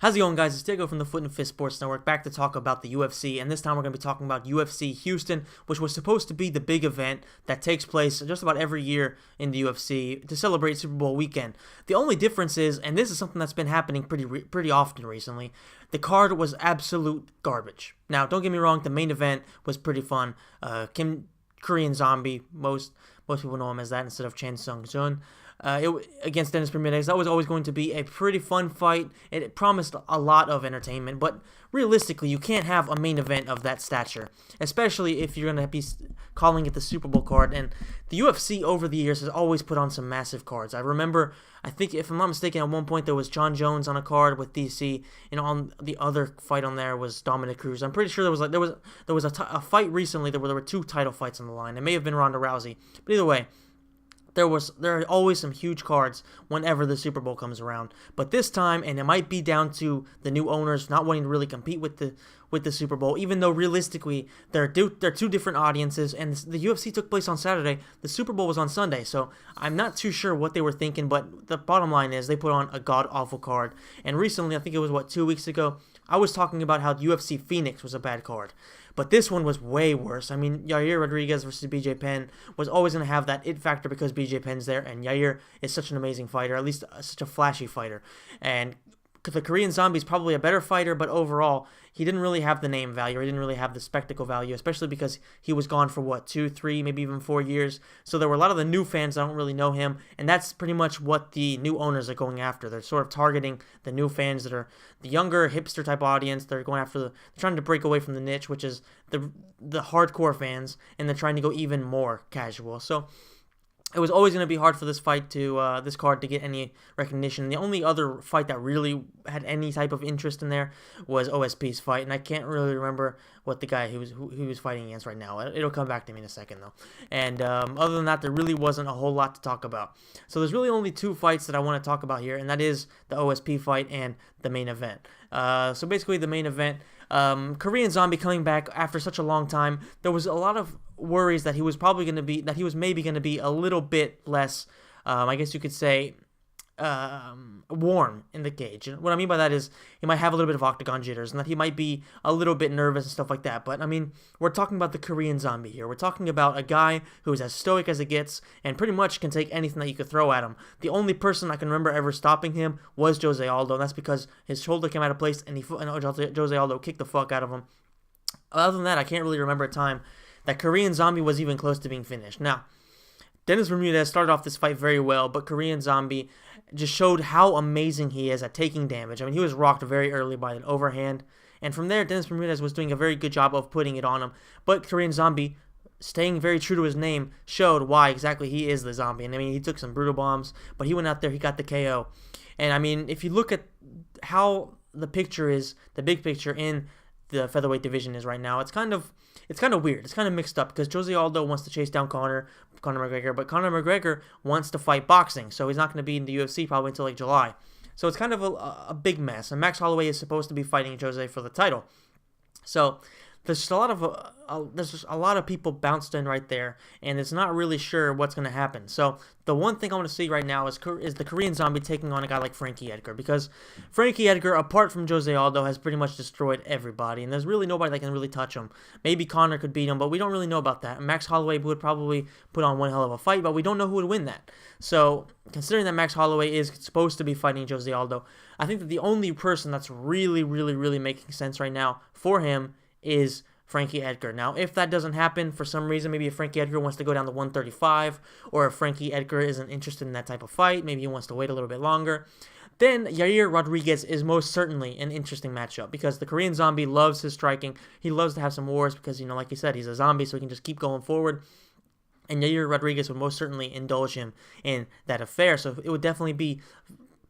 How's it going, guys? It's Diego from the Foot and Fist Sports Network, back to talk about the UFC, and this time we're going to be talking about UFC Houston, which was supposed to be the big event that takes place just about every year in the UFC to celebrate Super Bowl weekend. The only difference is, and this is something that's been happening pretty often recently, the card was absolute garbage. Now, don't get me wrong, the main event was pretty fun. Korean Zombie, most people know him as that instead of Chan Sung-jun. Against Dennis Bermudez, that was always going to be a pretty fun fight. It promised a lot of entertainment, but realistically, you can't have a main event of that stature, especially if you're going to be calling it the Super Bowl card. And the UFC over the years has always put on some massive cards. I think if I'm not mistaken, at one point there was John Jones on a card with DC, and on the other fight on there was Dominic Cruz. I'm pretty sure there was a fight recently there were two title fights on the line. It may have been Ronda Rousey, but either way. There are always some huge cards whenever the Super Bowl comes around. But this time, and it might be down to the new owners not wanting to really compete with the Super Bowl, even though realistically they're two different audiences, and the UFC took place on Saturday, the Super Bowl was on Sunday, so I'm not too sure what they were thinking, but the bottom line is they put on a god-awful card. And recently, I think it was, 2 weeks ago, I was talking about how UFC Phoenix was a bad card. But this one was way worse. I mean, Yair Rodriguez versus BJ Penn was always going to have that it factor because BJ Penn's there, and Yair is such an amazing fighter, at least such a flashy fighter. And the Korean Zombie is probably a better fighter, but overall, he didn't really have the name value, or he didn't really have the spectacle value, especially because he was gone for 2, 3, maybe even 4 years. So there were a lot of the new fans that don't really know him, and that's pretty much what the new owners are going after. They're sort of targeting the new fans that are the younger hipster type audience. They're going after they're trying to break away from the niche, which is the hardcore fans, and they're trying to go even more casual. So it was always going to be hard for this card to get any recognition. The only other fight that really had any type of interest in there was OSP's fight, and I can't really remember what the guy who was fighting against right now. It'll come back to me in a second, though. And other than that, there really wasn't a whole lot to talk about. So there's really only two fights that I want to talk about here, and that is the OSP fight and the main event. So basically, the main event, Korean Zombie coming back after such a long time. There was a lot of worries that he was maybe going to be a little bit less, I guess you could say, warm in the cage. And what I mean by that is he might have a little bit of octagon jitters and that he might be a little bit nervous and stuff like that. But I mean, we're talking about the Korean Zombie here. We're talking about a guy who is as stoic as it gets and pretty much can take anything that you could throw at him. The only person I can remember ever stopping him was Jose Aldo, and that's because his shoulder came out of place and Jose Aldo kicked the fuck out of him. Other than that, I can't really remember a time that Korean Zombie was even close to being finished. Now, Dennis Bermudez started off this fight very well, but Korean Zombie just showed how amazing he is at taking damage. I mean, he was rocked very early by an overhand, and from there, Dennis Bermudez was doing a very good job of putting it on him. But Korean Zombie, staying very true to his name, showed why exactly he is the Zombie. And I mean, he took some brutal bombs, but he went out there, he got the KO. And I mean, if you look at how the picture is, the big picture in the featherweight division is right now, it's kind of weird. It's kind of mixed up because Jose Aldo wants to chase down Conor McGregor, but Conor McGregor wants to fight boxing, so he's not going to be in the UFC probably until like July. So it's kind of a big mess. And Max Holloway is supposed to be fighting Jose for the title. So there's just a lot of people bounced in right there, and it's not really sure what's going to happen. So the one thing I want to see right now is the Korean Zombie taking on a guy like Frankie Edgar, because Frankie Edgar, apart from Jose Aldo, has pretty much destroyed everybody, and there's really nobody that can really touch him. Maybe Conor could beat him, but we don't really know about that. Max Holloway would probably put on one hell of a fight, but we don't know who would win that. So considering that Max Holloway is supposed to be fighting Jose Aldo, I think that the only person that's really, really, really making sense right now for him is Frankie Edgar. Now, if that doesn't happen for some reason, maybe if Frankie Edgar wants to go down to 135, or if Frankie Edgar isn't interested in that type of fight, maybe he wants to wait a little bit longer, then Yair Rodriguez is most certainly an interesting matchup, because the Korean Zombie loves his striking. He loves to have some wars because, like you said, he's a zombie, so he can just keep going forward. And Yair Rodriguez would most certainly indulge him in that affair, so it would definitely be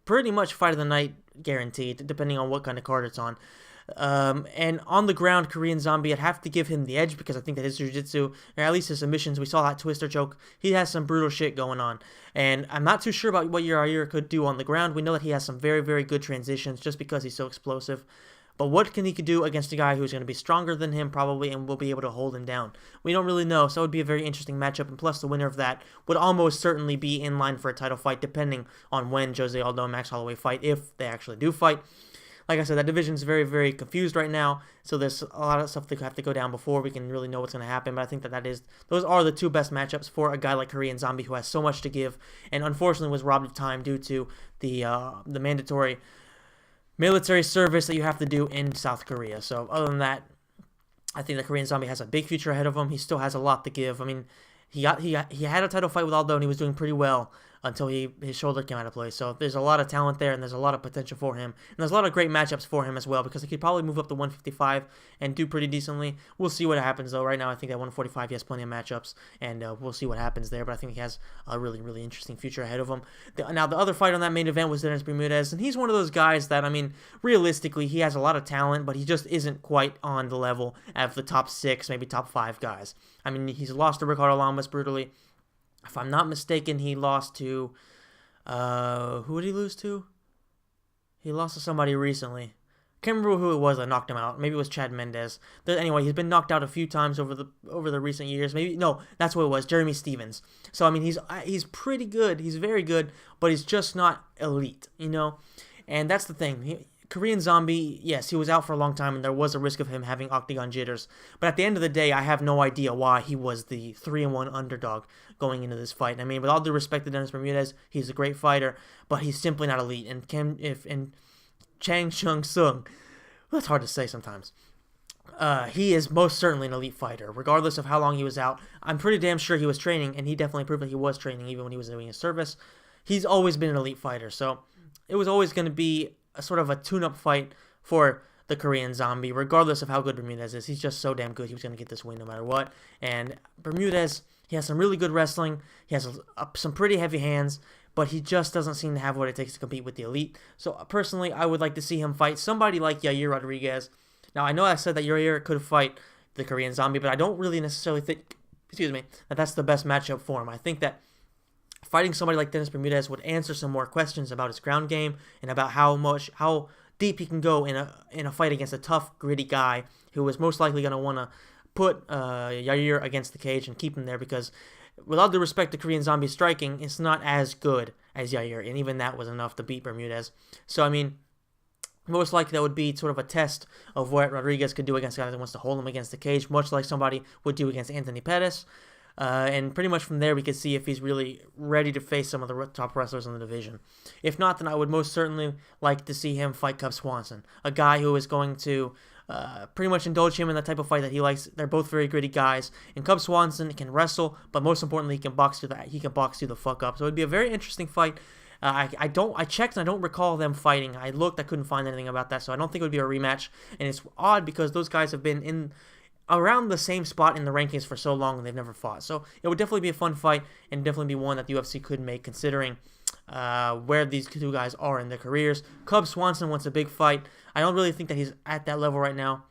pretty much fight of the night guaranteed, depending on what kind of card it's on. And on the ground, Korean Zombie, I'd have to give him the edge because I think that his jiu-jitsu, or at least his submissions, we saw that twister choke, he has some brutal shit going on. And I'm not too sure about what Yair could do on the ground. We know that he has some very, very good transitions just because he's so explosive. But what he could do against a guy who's going to be stronger than him probably and will be able to hold him down? We don't really know, so it would be a very interesting matchup. And plus, the winner of that would almost certainly be in line for a title fight, depending on when Jose Aldo and Max Holloway fight, if they actually do fight. like I said, that division is very, very confused right now. So there's a lot of stuff that have to go down before we can really know what's going to happen. But I think those are the two best matchups for a guy like Korean Zombie, who has so much to give, and unfortunately was robbed of time due to the mandatory military service that you have to do in South Korea. So other than that, I think the Korean Zombie has a big future ahead of him. He still has a lot to give. I mean, he had a title fight with Aldo, and he was doing pretty well until his shoulder came out of play. So there's a lot of talent there, and there's a lot of potential for him. And there's a lot of great matchups for him as well, because he could probably move up to 155 and do pretty decently. We'll see what happens, though. Right now, I think at 145 he has plenty of matchups, and we'll see what happens there. But I think he has a really, really interesting future ahead of him. Now, the other fight on that main event was Dennis Bermudez, and he's one of those guys that, I mean, realistically, he has a lot of talent, but he just isn't quite on the level of the top 6, maybe top 5 guys. I mean, he's lost to Ricardo Lamas brutally. If I'm not mistaken, he lost to, who did he lose to? He lost to somebody recently. Can't remember who it was that knocked him out. Maybe it was Chad Mendez. Anyway, he's been knocked out a few times over the recent years. No, that's what it was. Jeremy Stevens. So I mean, he's pretty good. He's very good, but he's just not elite, you know. And that's the thing. Korean Zombie, yes, he was out for a long time, and there was a risk of him having octagon jitters. But at the end of the day, I have no idea why he was the 3-1 underdog going into this fight. I mean, with all due respect to Dennis Bermudez, he's a great fighter, but he's simply not elite. And Chang Chung Sung, that's hard to say sometimes. He is most certainly an elite fighter, regardless of how long he was out. I'm pretty damn sure he was training, and he definitely proved that he was training even when he was doing his service. He's always been an elite fighter, so it was always going to be a sort of a tune-up fight for the Korean Zombie, regardless of how good Bermudez is. He's just so damn good. He was going to get this win no matter what. And Bermudez, he has some really good wrestling. He has some pretty heavy hands, but he just doesn't seem to have what it takes to compete with the elite. So personally, I would like to see him fight somebody like Yair Rodriguez. Now, I know I said that Yair could fight the Korean Zombie, but I don't really necessarily think, that that's the best matchup for him. I think that fighting somebody like Dennis Bermudez would answer some more questions about his ground game and about how deep he can go in a fight against a tough, gritty guy who is most likely going to want to put Yair against the cage and keep him there, because with all due respect to Korean Zombie striking, it's not as good as Yair, and even that was enough to beat Bermudez. So, I mean, most likely that would be sort of a test of what Rodriguez could do against a guy that wants to hold him against the cage, much like somebody would do against Anthony Pettis. And pretty much from there, we could see if he's really ready to face some of the top wrestlers in the division. If not, then I would most certainly like to see him fight Cub Swanson, a guy who is going to pretty much indulge him in the type of fight that he likes. They're both very gritty guys, and Cub Swanson can wrestle, but most importantly, he can box you the fuck up. So it'd be a very interesting fight. I checked and I don't recall them fighting. I looked, I couldn't find anything about that, so I don't think it would be a rematch. And it's odd because those guys have been in around the same spot in the rankings for so long and they've never fought. So it would definitely be a fun fight, and definitely be one that the UFC could make, considering where these two guys are in their careers. Cub Swanson wants a big fight. I don't really think that he's at that level right now,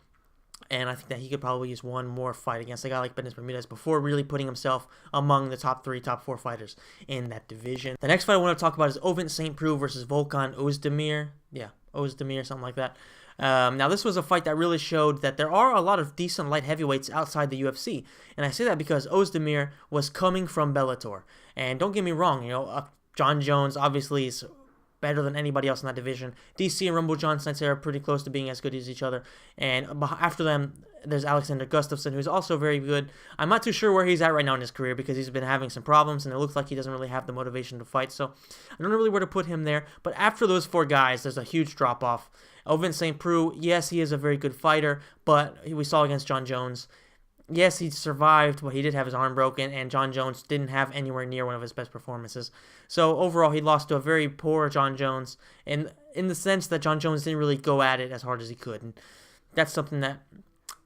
and I think that he could probably use one more fight against a guy like Dennis Bermudez before really putting himself among the top 3, top 4 fighters in that division. The next fight I want to talk about is Ovince Saint Preux versus Volkan Oezdemir. Yeah, Oezdemir, something like that. Now, this was a fight that really showed that there are a lot of decent light heavyweights outside the UFC, and I say that because Oezdemir was coming from Bellator. And don't get me wrong, John Jones obviously is better than anybody else in that division. DC and Rumble Johnson, I'd say, are pretty close to being as good as each other. And after them, there's Alexander Gustafsson, who's also very good. I'm not too sure where he's at right now in his career because he's been having some problems, and it looks like he doesn't really have the motivation to fight. So I don't know really where to put him there. But after those 4 guys, there's a huge drop-off. Ovince Saint Preux, yes, he is a very good fighter, but we saw against John Jones, yes, he survived, but he did have his arm broken, and John Jones didn't have anywhere near one of his best performances. So overall, he lost to a very poor John Jones, and in the sense that John Jones didn't really go at it as hard as he could. And that's something that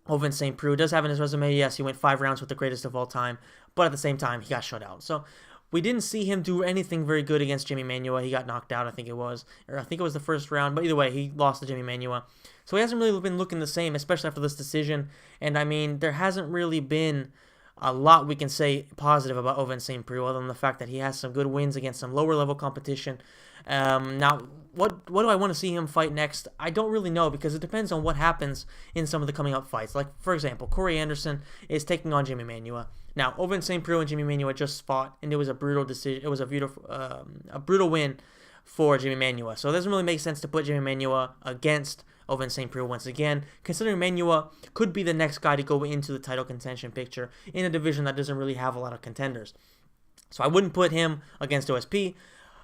Ovince Saint Preux does have in his resume. Yes, he went 5 rounds with the greatest of all time, but at the same time, he got shut out. So we didn't see him do anything very good against Jimmy Manuwa. He got knocked out, I think it was the first round. But either way, he lost to Jimmy Manuwa. So he hasn't really been looking the same, especially after this decision. And I mean, there hasn't really been a lot we can say positive about Ovince Saint Preux, other than the fact that he has some good wins against some lower level competition. Now, what do I want to see him fight next? I don't really know, because it depends on what happens in some of the coming up fights. Like, for example, Corey Anderson is taking on Jimmy Manuwa. Now, Ovince Saint Preux and Jimmy Manuwa just fought, and it was a brutal decision. It was a brutal win for Jimmy Manuwa. So it doesn't really make sense to put Jimmy Manuwa against Ovince Saint Preux once again, considering Manuwa could be the next guy to go into the title contention picture in a division that doesn't really have a lot of contenders. So I wouldn't put him against OSP.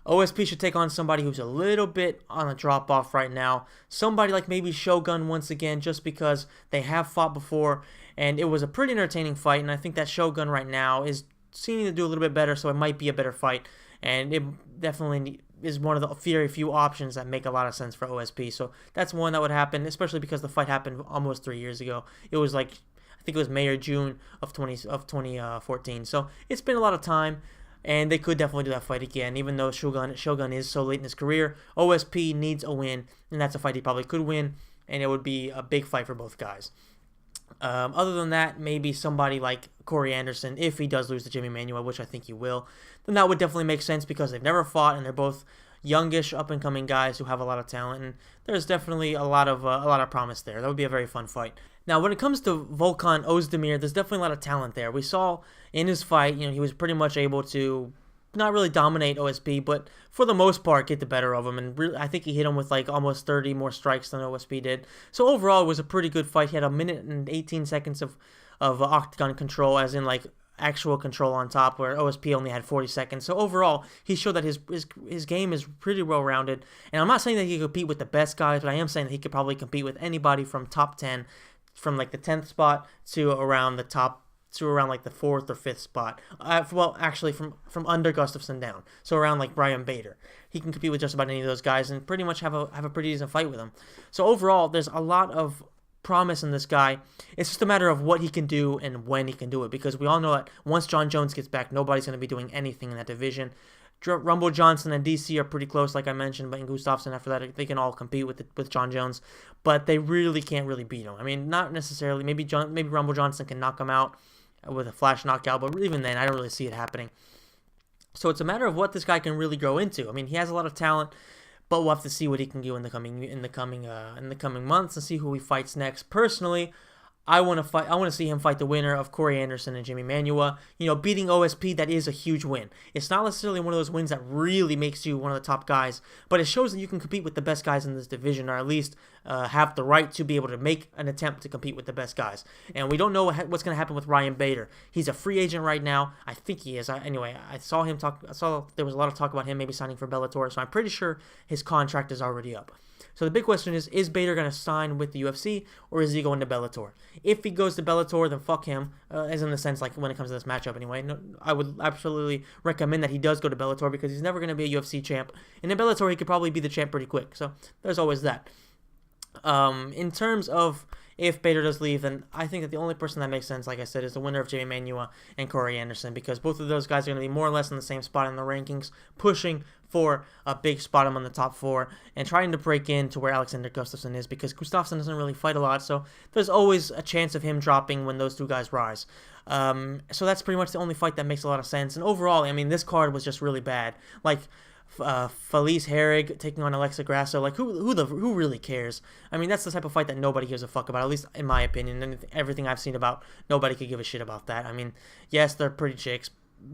OSP should take on somebody who's a little bit on a drop-off right now. Somebody like maybe Shogun once again, just because they have fought before, and it was a pretty entertaining fight, and I think that Shogun right now is seeming to do a little bit better, so it might be a better fight, and it definitely is one of the very few options that make a lot of sense for OSP. So that's one that would happen, especially because the fight happened almost 3 years ago. It was like, I think it was May or June of 2014. So it's been a lot of time, and they could definitely do that fight again, even though Shogun is so late in his career. OSP needs a win, and that's a fight he probably could win, and it would be a big fight for both guys. Other than that, maybe somebody like Corey Anderson, if he does lose to Jimmy Manuwa, which I think he will, then that would definitely make sense because they've never fought and they're both youngish, up-and-coming guys who have a lot of talent, and there's definitely a lot of promise there. That would be a very fun fight. Now, when it comes to Volkan Oezdemir, there's definitely a lot of talent there. We saw in his fight, he was pretty much able to not really dominate OSP, but for the most part get the better of him, and really, I think he hit him with like almost 30 more strikes than OSP did. So overall, it was a pretty good fight. He had 1 minute and 18 seconds of octagon control, as in like actual control on top, where OSP only had 40 seconds. So overall, he showed that his game is pretty well-rounded, and I'm not saying that he could compete with the best guys, but I am saying that he could probably compete with anybody from top 10, from like the 10th spot to around the top, to around like the 4th or 5th spot. Well, actually from under Gustafsson down. So around like Brian Bader. He can compete with just about any of those guys and pretty much have a pretty decent fight with them. So overall, there's a lot of promise in this guy. It's just a matter of what he can do and when he can do it, because we all know that once John Jones gets back, nobody's going to be doing anything in that division. Rumble Johnson and DC are pretty close, like I mentioned, but in Gustafsson, after that, they can all compete with John Jones, but they really can't really beat him. I mean, not necessarily. Maybe Rumble Johnson can knock him out with a flash knockout, but even then, I don't really see it happening. So it's a matter of what this guy can really grow into. I mean, he has a lot of talent, but we'll have to see what he can do in the coming months and see who he fights next. Personally, I want to see him fight the winner of Corey Anderson and Jimmy Manuwa. Beating OSP, that is a huge win. It's not necessarily one of those wins that really makes you one of the top guys, but it shows that you can compete with the best guys in this division, or at least have the right to be able to make an attempt to compete with the best guys. And we don't know what's going to happen with Ryan Bader. He's a free agent right now. I think he is. Anyway, I saw there was a lot of talk about him maybe signing for Bellator, so I'm pretty sure his contract is already up. So the big question is Bader going to sign with the UFC, or is he going to Bellator? If he goes to Bellator, then fuck him, as in the sense, like, when it comes to this matchup anyway. No, I would absolutely recommend that he does go to Bellator, because he's never going to be a UFC champ. And in Bellator, he could probably be the champ pretty quick. So there's always that. In terms of if Bader does leave, then I think that the only person that makes sense, like I said, is the winner of Jimmy Manuwa and Corey Anderson, because both of those guys are going to be more or less in the same spot in the rankings, pushing for a big spot among the top 4 and trying to break into where Alexander Gustafsson is, because Gustafsson doesn't really fight a lot, so there's always a chance of him dropping when those two guys rise. So that's pretty much the only fight that makes a lot of sense. And overall, I mean, this card was just really bad. Like, Felice Herrig taking on Alexa Grasso, like who really cares? I mean, that's the type of fight that nobody gives a fuck about, at least in my opinion, and everything I've seen about, nobody could give a shit about that. I mean, yes, they're pretty chicks,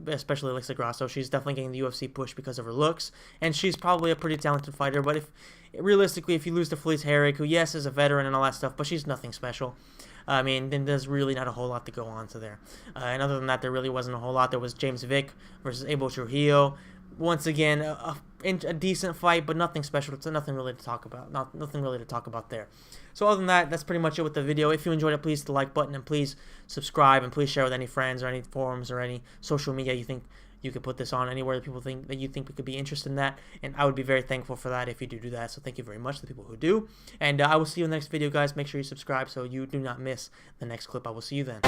especially Alexa Grasso. She's definitely getting the UFC push because of her looks, and she's probably a pretty talented fighter, but realistically, if you lose to Felice Herrig, who, yes, is a veteran and all that stuff, but she's nothing special, I mean, then there's really not a whole lot to go on to there. And other than that, there really wasn't a whole lot. There was James Vick versus Abel Trujillo. Once again, a decent fight, but nothing special. It's nothing really to talk about. Nothing really to talk about there. So other than that, that's pretty much it with the video. If you enjoyed it, please hit the like button, and please subscribe, and please share with any friends or any forums or any social media you think you could put this on, anywhere that people think that you think we could be interested in that, and I would be very thankful for that if you do that. So thank you very much to the people who do, and I will see you in the next video, guys. Make sure you subscribe so you do not miss the next clip. I will see you then.